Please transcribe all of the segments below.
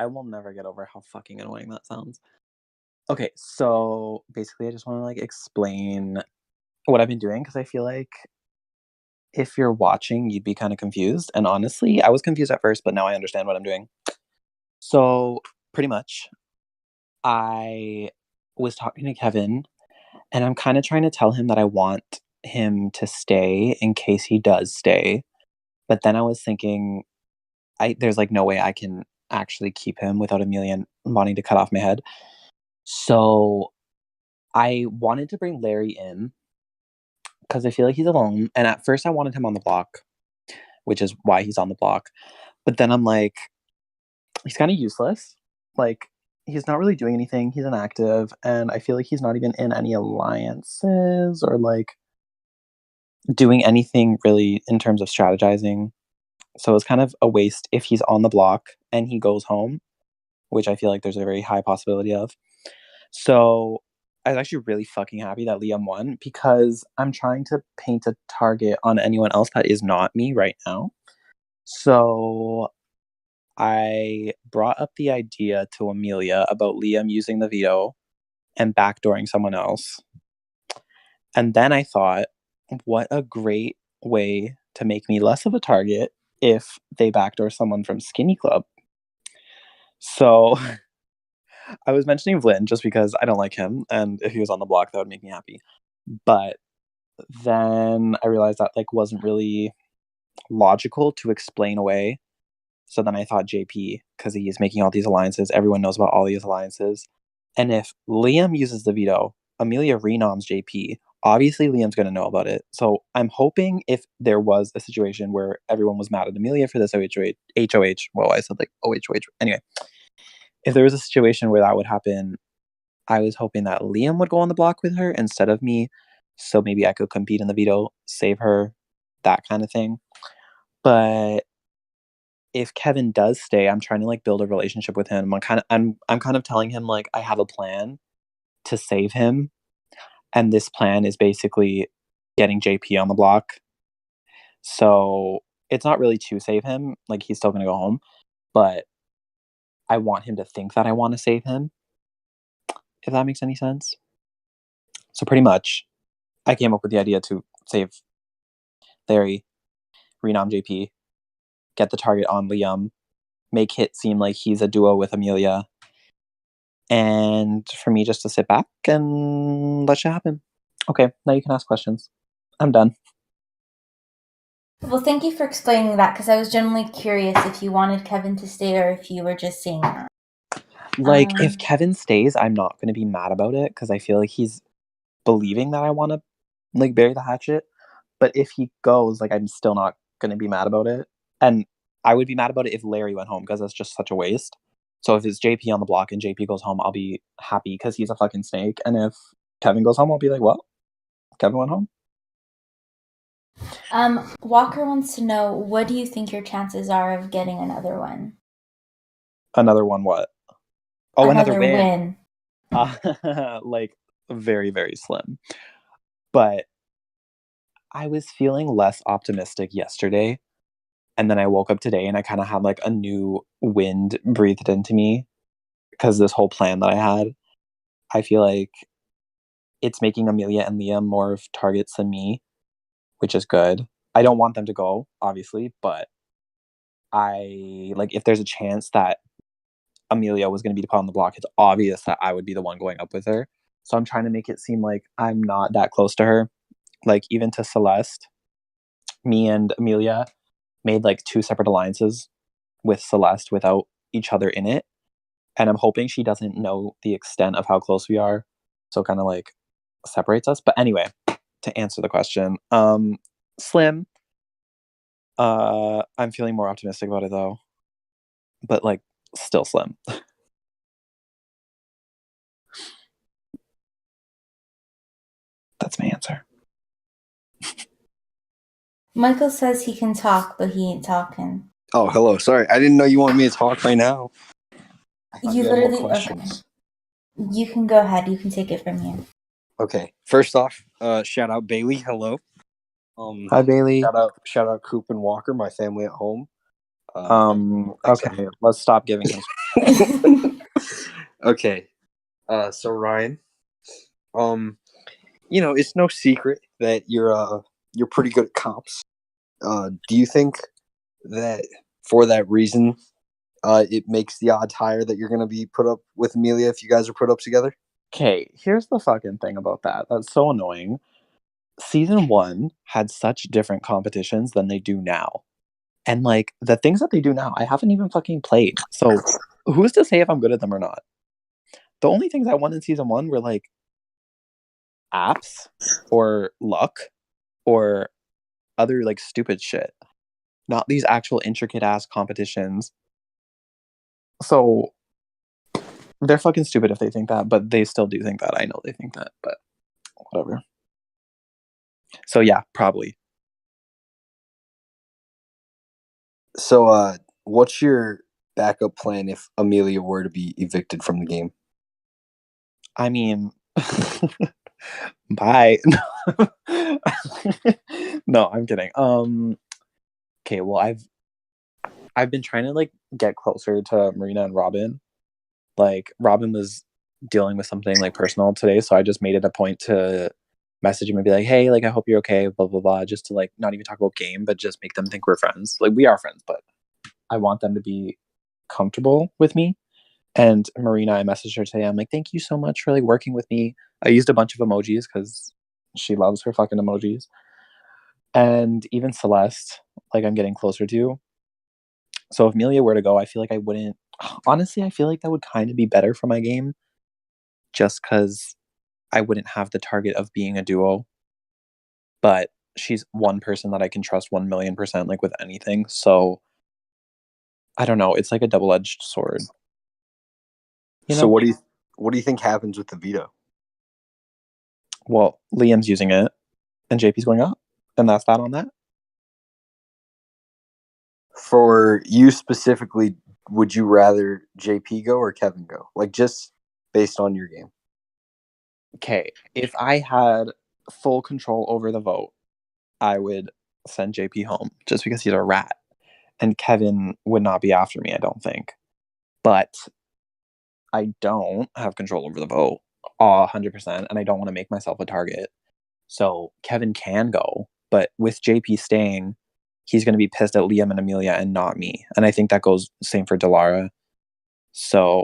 I will never get over how fucking annoying that sounds. Okay, so basically I just want to like explain what I've been doing because I feel like if you're watching, you'd be kind of confused. And honestly, I was confused at first, but now I understand what I'm doing. So pretty much, I was talking to Kevin and I'm kind of trying to tell him that I want him to stay in case he does stay. But then I was thinking, there's like no way I can actually keep him without Amelia wanting to cut off my head. So I wanted to bring Larry in because I feel like he's alone. And at first I wanted him on the block, which is why he's on the block. But then I'm like, he's kind of useless. Like, he's not really doing anything. He's inactive. And I feel like he's not even in any alliances or like doing anything really in terms of strategizing. So it's kind of a waste if he's on the block and he goes home, which I feel like there's a very high possibility of. So I was actually really fucking happy that Liam won because I'm trying to paint a target on anyone else that is not me right now. So I brought up the idea to Amelia about Liam using the veto and backdooring someone else. And then I thought, what a great way to make me less of a target if they backdoor someone from Skinny Club. So I was mentioning Vlyn just because I don't like him, and if he was on the block, that would make me happy. But then I realized that like wasn't really logical to explain away. So then I thought JP, because he's making all these alliances, everyone knows about all these alliances. And if Liam uses the veto, Amelia renoms JP. Obviously, Liam's going to know about it. So I'm hoping if there was a situation where everyone was mad at Amelia for this HOH, well, I said like OHOH. Anyway, if there was a situation where that would happen, I was hoping that Liam would go on the block with her instead of me. So maybe I could compete in the veto, save her, that kind of thing. But if Kevin does stay, I'm trying to like build a relationship with him. I'm kind of telling him like I have a plan to save him. And this plan is basically getting JP on the block. So it's not really to save him, like he's still gonna go home, but I want him to think that I want to save him, if that makes any sense. So pretty much I came up with the idea to save Larry, renom JP, get the target on Liam, make Hit seem like he's a duo with Amelia, and for me just to sit back and let shit happen. Okay, now you can ask questions. I'm done. Well, thank you for explaining that because I was genuinely curious if you wanted Kevin to stay or if you were just saying that. Like, if Kevin stays, I'm not going to be mad about it because I feel like he's believing that I want to like bury the hatchet. But if he goes, like, I'm still not going to be mad about it. And I would be mad about it if Larry went home because that's just such a waste. So if it's JP on the block and JP goes home, I'll be happy because he's a fucking snake. And if Kevin goes home, I'll be like, well, Kevin went home. Walker wants to know, what do you think your chances are of getting another one? Another one what? Oh, another win. Like, very, very slim. But I was feeling less optimistic yesterday. And then I woke up today and I kind of had like a new wind breathed into me because this whole plan that I had, I feel like it's making Amelia and Liam more of targets than me, which is good. I don't want them to go, obviously, but I like if there's a chance that Amelia was going to be put on the block, it's obvious that I would be the one going up with her. So I'm trying to make it seem like I'm not that close to her. Like even to Celeste, me and Amelia made like 2 separate alliances with Celeste without each other in it. And I'm hoping she doesn't know the extent of how close we are. So kind of like separates us. But anyway, to answer the question, slim. I'm feeling more optimistic about it though. But like still slim. That's my answer. Michael says he can talk, but he ain't talking. Oh, hello. Sorry, I didn't know you wanted me to talk right now. You literally okay. You can go ahead. You can take it from here. Okay. First off, shout out Bailey. Hello. Hi Bailey. Shout out Coop and Walker, my family at home. Okay, let's stop giving him Okay. So Ryan, it's no secret that you're pretty good at comps. Do you think that for that reason, it makes the odds higher that you're going to be put up with Amelia if you guys are put up together? Okay, here's the fucking thing about that. That's so annoying. Season 1 had such different competitions than they do now. And like the things that they do now, I haven't even fucking played. So who's to say if I'm good at them or not? The only things I won in season 1 were like apps or luck or other like stupid shit. Not these actual intricate ass competitions. So they're fucking stupid if they think that, but they still do think that. I know they think that, but whatever. So yeah, probably. So, what's your backup plan if Amelia were to be evicted from the game? I mean, bye. No, I'm kidding. Okay, well, I've been trying to like get closer to Marina and Robin. Like Robin was dealing with something like personal today, so I just made it a point to message him and be like, "Hey, like I hope you're okay." Blah blah blah. Just to like not even talk about game, but just make them think we're friends. Like we are friends, but I want them to be comfortable with me. And Marina, I messaged her today. I'm like, "Thank you so much for like working with me." I used a bunch of emojis because she loves her fucking emojis. And even Celeste, like I'm getting closer to. So if Amelia were to go, I feel like I wouldn't. Honestly, I feel like that would kind of be better for my game, just because I wouldn't have the target of being a duo. But she's one person that I can trust 1,000,000%, like with anything. So I don't know. It's like a double-edged sword. You So know? what do you think happens with the veto? Well, Liam's using it, and JP's going up, and that's that on that. For you specifically, would you rather JP go or Kevin go? Like just based on your game. Okay, if I had full control over the vote, I would send JP home just because he's a rat. And Kevin would not be after me, I don't think. But I don't have control over the vote 100%, and I don't want to make myself a target. So Kevin can go, but with JP staying, he's going to be pissed at Liam and Amelia and not me. And I think that goes same for Delara. So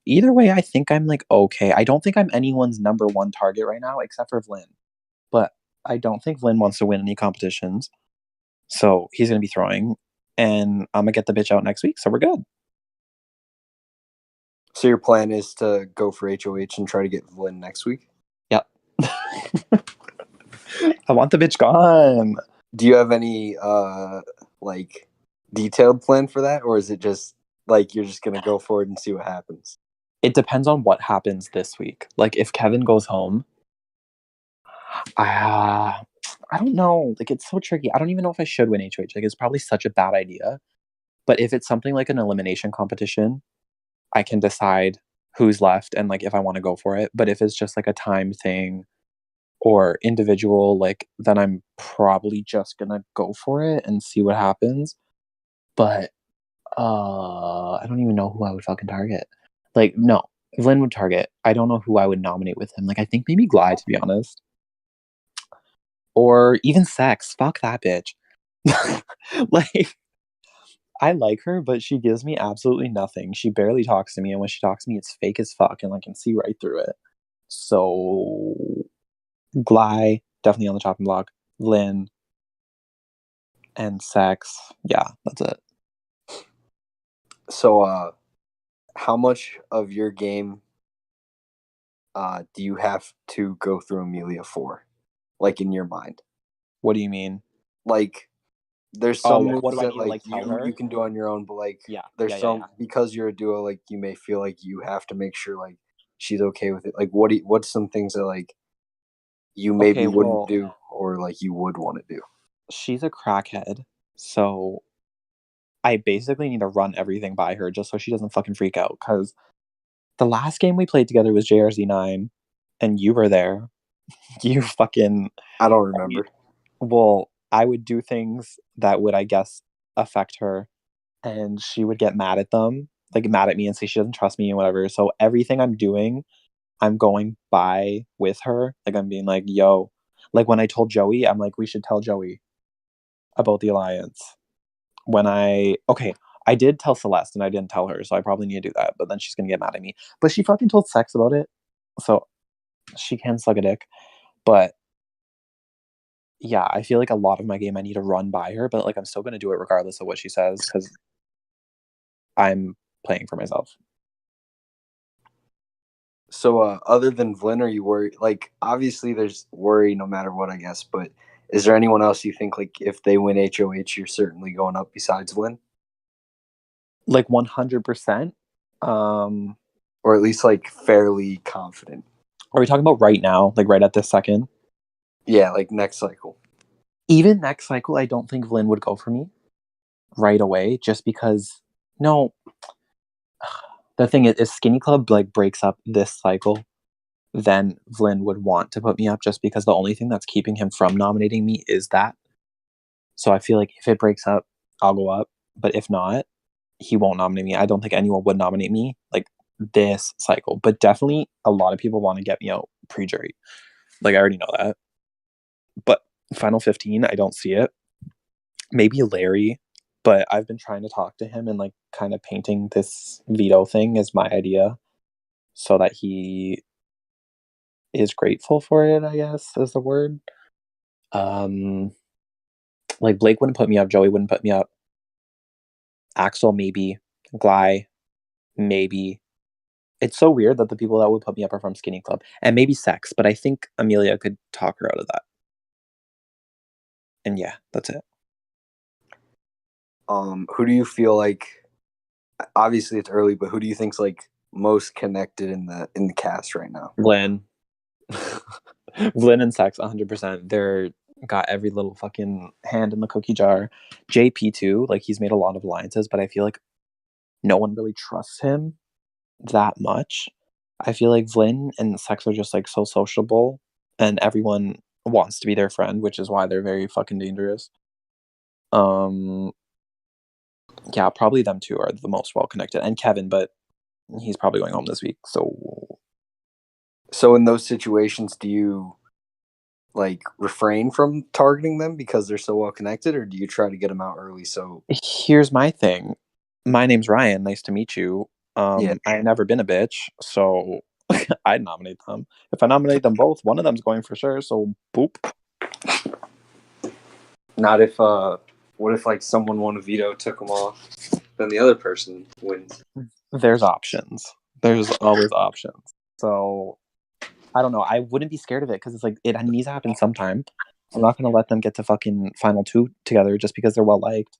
either way, I think I'm like okay. I don't think I'm anyone's number one target right now, except for Vlyn. But I don't think Vlyn wants to win any competitions. So he's going to be throwing, and I'm going to get the bitch out next week. So we're good. So your plan is to go for HOH and try to get Vlyn next week? Yep. I want the bitch gone. Do you have any like detailed plan for that, or is it just like you're just gonna go for it and see what happens? It depends on what happens this week. Like if Kevin goes home, I don't know. Like it's so tricky. I don't even know if I should win HOH. Like it's probably such a bad idea. But if it's something like an elimination competition, I can decide who's left and like if I want to go for it. But if it's just like a time thing or individual, like then I'm probably just gonna go for it and see what happens. But I don't even know who I would fucking target. Like, no, Vlyn would target. I don't know who I would nominate with him. Like, I think maybe Glide, to be honest. Or even Sex. Fuck that bitch. Like, I like her, but she gives me absolutely nothing. She barely talks to me, and when she talks to me, it's fake as fuck, and I can see right through it. So, Glide, definitely on the chopping block. Vlyn, and Sex. Yeah, that's it. So, how much of your game do you have to go through Amelia for? Like in your mind? What do you mean? Like there's some moves what do I that need to like tell her? you can do on your own, but like Yeah, there's yeah. some because you're a duo, like you may feel like you have to make sure like she's okay with it. Like what's some things that like you maybe wouldn't do or like you would want to do? She's a crackhead, so I basically need to run everything by her just so she doesn't fucking freak out. Because the last game we played together was JRZ9, and you were there. You fucking. I don't remember. Well, I would do things that would, I guess, affect her. and she would get mad at them, like mad at me and say she doesn't trust me and whatever. So everything I'm doing, I'm going by with her. Like I'm being like, yo, like when I told Joey, I'm like, we should tell Joey about the alliance. I did tell Celeste and I didn't tell her, so I probably need to do that. But then she's gonna get mad at me. But she fucking told Sex about it, so she can suck a dick. But yeah, I feel like a lot of my game I need to run by her, but like I'm still gonna do it regardless of what she says because I'm playing for myself. So, other than Vlyn, are you worried? Like, obviously, there's worry no matter what, I guess. But is there anyone else you think, like, if they win HOH, you're certainly going up besides Vlyn, Like 100%. Um, or at least like fairly confident? are we talking about right now, like right at this second? Yeah, like next cycle. Even next cycle, I don't think Vlyn would go for me right away, just because no. The thing is Skinny Club like breaks up this cycle, then Vlyn would want to put me up just because the only thing that's keeping him from nominating me is that. So I feel like if it breaks up, I'll go up. But if not, he won't nominate me. I don't think anyone would nominate me like this cycle. But definitely a lot of people want to get me out pre-jury. Like I already know that. But Final 15, I don't see it. Maybe Larry, but I've been trying to talk to him and like kind of painting this veto thing as my idea so that he is grateful for it, I guess is the word. Like Blake wouldn't put me up, Joey wouldn't put me up. Axel maybe, Gly maybe. It's so weird that the people that would put me up are from Skinny Club and maybe Sex, but I think Amelia could talk her out of that. And yeah, that's it. Who do you feel like? Obviously, it's early, but who do you think's like most connected in the cast right now? Vlyn. Vlyn and Sex 100%. They're got every little fucking hand in the cookie jar. JP too, like he's made a lot of alliances, but I feel like no one really trusts him that much. I feel like Vlyn and Sex are just like so sociable and everyone wants to be their friend, which is why they're very fucking dangerous. Yeah, probably them two are the most well connected. And Kevin, but he's probably going home this week. So in those situations, do you like refrain from targeting them because they're so well connected, or do you try to get them out early? So here's my thing. My name's Ryan. Nice to meet you. Yeah. I've never been a bitch, so I'd nominate them. If I nominate them both, one of them's going for sure. So boop. not if what if like someone won a veto, took them off, then the other person wins? There's options. There's always options. So I don't know. I wouldn't be scared of it because it's like it needs to happen sometime. I'm not gonna let them get to fucking final two together just because they're well liked.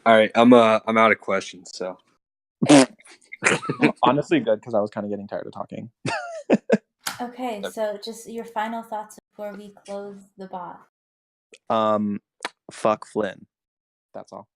All right, I'm out of questions. So Honestly, good because I was kind of getting tired of talking. Okay, so just your final thoughts before we close the bot. Fuck Flynn. That's all.